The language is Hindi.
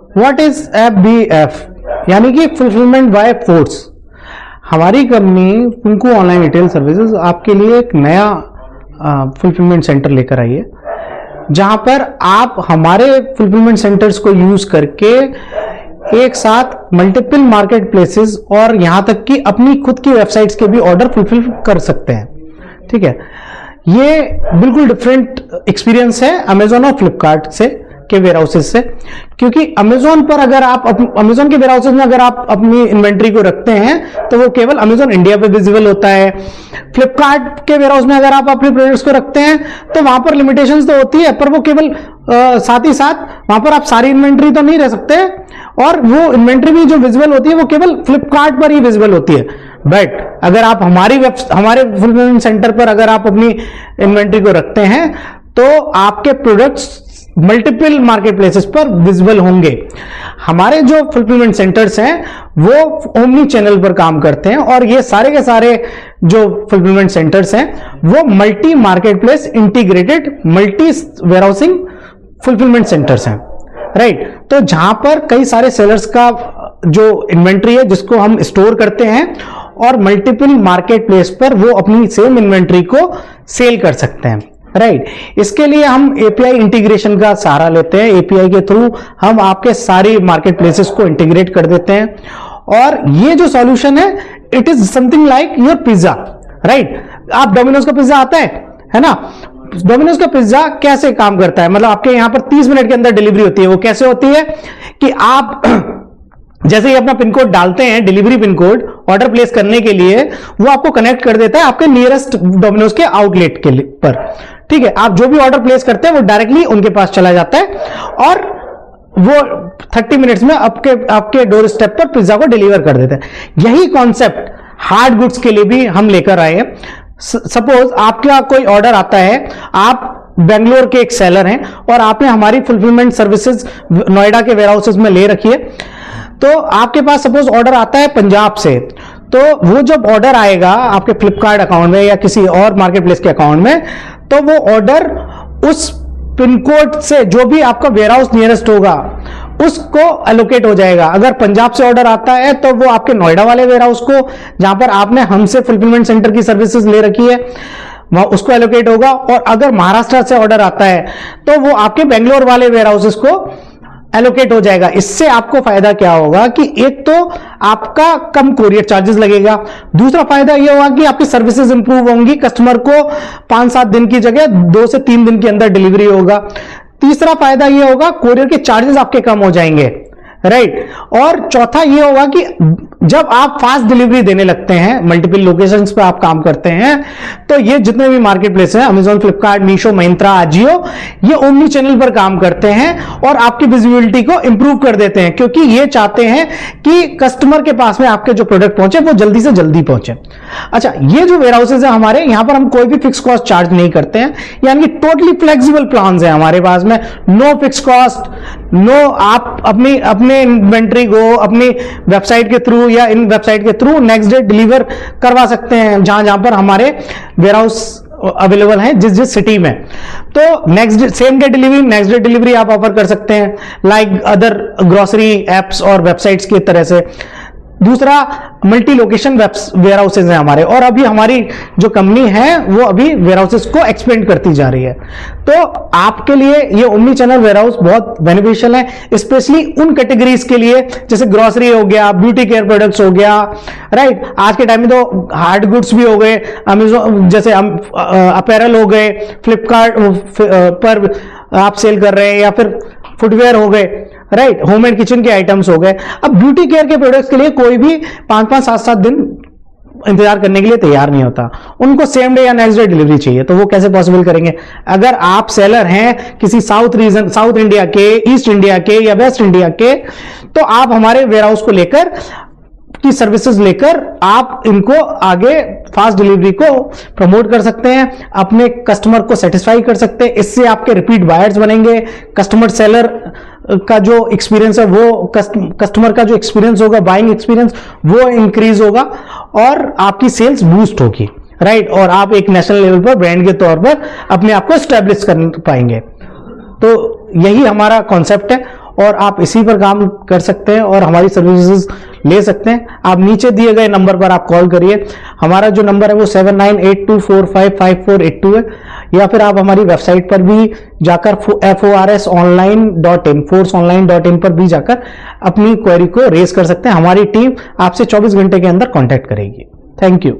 व्हाट इज FBF, यानी कि फुलफिलमेंट बाय फोर्स। हमारी company Pinku online retail services आपके लिए एक नया फुलफिलमेंट सेंटर लेकर आई है, जहां पर आप हमारे फुलफिलमेंट सेंटर्स को यूज करके एक साथ मल्टीपल मार्केट प्लेसेस और यहां तक कि अपनी खुद की वेबसाइट्स के भी ऑर्डर फुलफिल कर सकते हैं। ठीक है, ये बिल्कुल डिफरेंट एक्सपीरियंस है अमेजॉन और फ्लिपकार्ट से के वेयर हाउसेस से, क्योंकि अमेजॉन पर अगर आप अमेजॉन के वेयर हाउसेस में अगर आप अपनी इन्वेंट्री को रखते हैं तो वो केवल अमेजॉन इंडिया पे विजिबल होता है। फ्लिपकार्ट के वेयर हाउस में अगर आप अपने प्रोडक्ट्स को रखते हैं तो वहां पर लिमिटेशंस तो होती है, पर वो केवल साथ ही साथ वहां पर आप सारी इन्वेंट्री तो नहीं रह सकते, और वो इन्वेंट्री भी जो विजिबल होती है वो केवल फ्लिपकार्ट पर ही विजिबल होती है। बट अगर आप हमारे फुलफिलमेंट सेंटर पर अगर आप अपनी इन्वेंट्री को रखते हैं तो आपके प्रोडक्ट्स मल्टीपल मार्केट प्लेसेस पर विजिबल होंगे। हमारे जो फुलफिलमेंट सेंटर्स हैं वो ओमनी चैनल पर काम करते हैं, और ये सारे के सारे जो फुलफिलमेंट सेंटर्स हैं वो multi market place integrated multi warehousing fulfilment centres हैं, राइट। तो जहां पर कई सारे सेलर्स का जो इन्वेंट्री है जिसको हम स्टोर करते हैं और मल्टीपल मार्केट प्लेस पर वो अपनी सेम इन्वेंट्री को सेल कर सकते हैं, राइट। इसके लिए हम एपीआई इंटीग्रेशन का सहारा लेते हैं। एपीआई के थ्रू हम आपके सारी मार्केट प्लेसेस को इंटीग्रेट कर देते हैं, और ये जो सॉल्यूशन है it is something like your pizza, right. आप डोमिनोज का पिज्जा आता है ना। डोमिनोज का पिज्जा कैसे काम करता है, मतलब आपके यहां पर 30 मिनट के अंदर डिलीवरी होती है। वो कैसे होती है कि आप जैसे ही अपना पिन कोड डालते हैं, delivery pin code order place करने के लिए, वो आपको कनेक्ट कर देता है आपके नियरेस्ट डोमिनोज के आउटलेट के पर। ठीक है, आप जो भी ऑर्डर प्लेस करते हैं वो डायरेक्टली उनके पास चला जाता है, और वो 30 मिनट्स में आपके डोर स्टेप पर पिज्जा को डिलीवर कर देते हैं। यही कॉन्सेप्ट हार्ड गुड्स के लिए भी हम लेकर आए हैं। सपोज आपका कोई ऑर्डर आता है, आप बेंगलोर के एक सेलर हैं और आपने हमारी फुलफिलमेंट सर्विसेज नोएडा के वेयर हाउसेज में ले रखी है, तो आपके पास सपोज ऑर्डर आता है पंजाब से, तो वो जब ऑर्डर आएगा आपके फ्लिपकार्ट अकाउंट में या किसी और मार्केट प्लेस के अकाउंट में, तो वो ऑर्डर उस पिन कोड से जो भी आपका वेयर हाउस नियरेस्ट होगा उसको एलोकेट हो जाएगा। अगर पंजाब से ऑर्डर आता है तो वो आपके नोएडा वाले वेयर हाउस को, जहां पर आपने हमसे फुलफिलमेंट सेंटर की सर्विसेज ले रखी है, वहां उसको एलोकेट होगा। और अगर महाराष्ट्र से ऑर्डर आता है तो वो आपके बेंगलोर वाले वेयर हाउसेस को एलोकेट हो जाएगा। इससे आपको फायदा क्या होगा कि एक तो आपका कम कोरियर चार्जेस लगेगा, दूसरा फायदा यह होगा कि आपकी सर्विसेज इंप्रूव होंगी, कस्टमर को 5-7 दिन की जगह 2 से 3 दिन के अंदर डिलीवरी होगा। तीसरा फायदा यह होगा कोरियर के चार्जेस आपके कम हो जाएंगे, राइट। और चौथा यह होगा कि जब आप फास्ट डिलीवरी देने लगते हैं, मल्टीपल लोकेशंस पे आप काम करते हैं, तो ये जितने भी मार्केट प्लेस हैं, अमेजॉन, फ्लिपकार्ट, मीशो, महिंद्रा, आजियो, ये ओमनी चैनल पर काम करते हैं और आपकी विजिबिलिटी को इंप्रूव कर देते हैं, क्योंकि ये चाहते हैं कि कस्टमर के पास में आपके जो प्रोडक्ट पहुंचे वो जल्दी से जल्दी पहुंचे। अच्छा, ये जो वेयर हाउसेज है हमारे, यहां पर हम कोई भी फिक्स कॉस्ट चार्ज नहीं करते हैं, यानी कि टोटली फ्लेक्सिबल प्लान है हमारे पास में। नो फिक्स कॉस्ट, नो, आप अपने इन्वेंट्री को अपनी वेबसाइट के थ्रू या इन वेबसाइट के थ्रू नेक्स्ट डे डिलीवर करवा सकते हैं, जहां पर हमारे वेयर हाउस अवेलेबल है जिस सिटी में। तो next day same day delivery, next day delivery आप ऑफर कर सकते हैं, लाइक अदर ग्रोसरी एप्स और वेबसाइट्स की तरह से। दूसरा, मल्टी लोकेशन वेयर हाउसेज हैं हमारे, और अभी हमारी जो कंपनी है वो अभी वेयर हाउसेज को एक्सपेंड करती जा रही है। तो आपके लिए ये ओमनी चैनल वेयर हाउस बहुत बेनिफिशियल है, स्पेशली उन कैटेगरीज के लिए जैसे ग्रोसरी हो गया, ब्यूटी केयर प्रोडक्ट्स हो गया, राइट। आज के टाइम में तो हार्ड गुड्स भी हो गए, अमेजोन जैसे अपैरल हो गए, फ्लिपकार्ट पर आप सेल कर रहे हैं, या फिर फुटवेयर हो गए, राइट, होम एंड किचन के आइटम्स हो गए। अब ब्यूटी केयर के प्रोडक्ट्स के लिए कोई भी 5-5, 7-7 दिन इंतजार करने के लिए तैयार नहीं होता, उनको सेम डे या नेक्स्ट डे डिलीवरी चाहिए। तो वो कैसे पॉसिबल करेंगे? अगर आप सेलर हैं किसी साउथ इंडिया के, ईस्ट इंडिया के या वेस्ट इंडिया के, तो आप हमारे वेयर हाउस को लेकर की सर्विसेज लेकर आप इनको आगे फास्ट डिलीवरी को प्रमोट कर सकते हैं, अपने कस्टमर को सेटिस्फाई कर सकते हैं। इससे आपके रिपीट बायर्स बनेंगे, कस्टमर सेलर का जो एक्सपीरियंस है वो कस्टमर का जो एक्सपीरियंस होगा, बाइंग एक्सपीरियंस, वो इंक्रीज होगा और आपकी सेल्स बूस्ट होगी, राइट। और आप एक नेशनल लेवल पर ब्रांड के तौर पर अपने आप को एस्टेब्लिश कर पाएंगे। तो यही हमारा कॉन्सेप्ट है। और आप इसी पर काम कर सकते हैं और हमारी सर्विसेज ले सकते हैं। आप नीचे दिए गए नंबर पर आप कॉल करिए। हमारा जो नंबर है वो 7982455482 है, या फिर आप हमारी वेबसाइट पर भी जाकर forsonline.in पर भी जाकर अपनी क्वेरी को रेज कर सकते हैं। हमारी टीम आपसे 24 घंटे के अंदर कांटेक्ट करेगी। Thank you.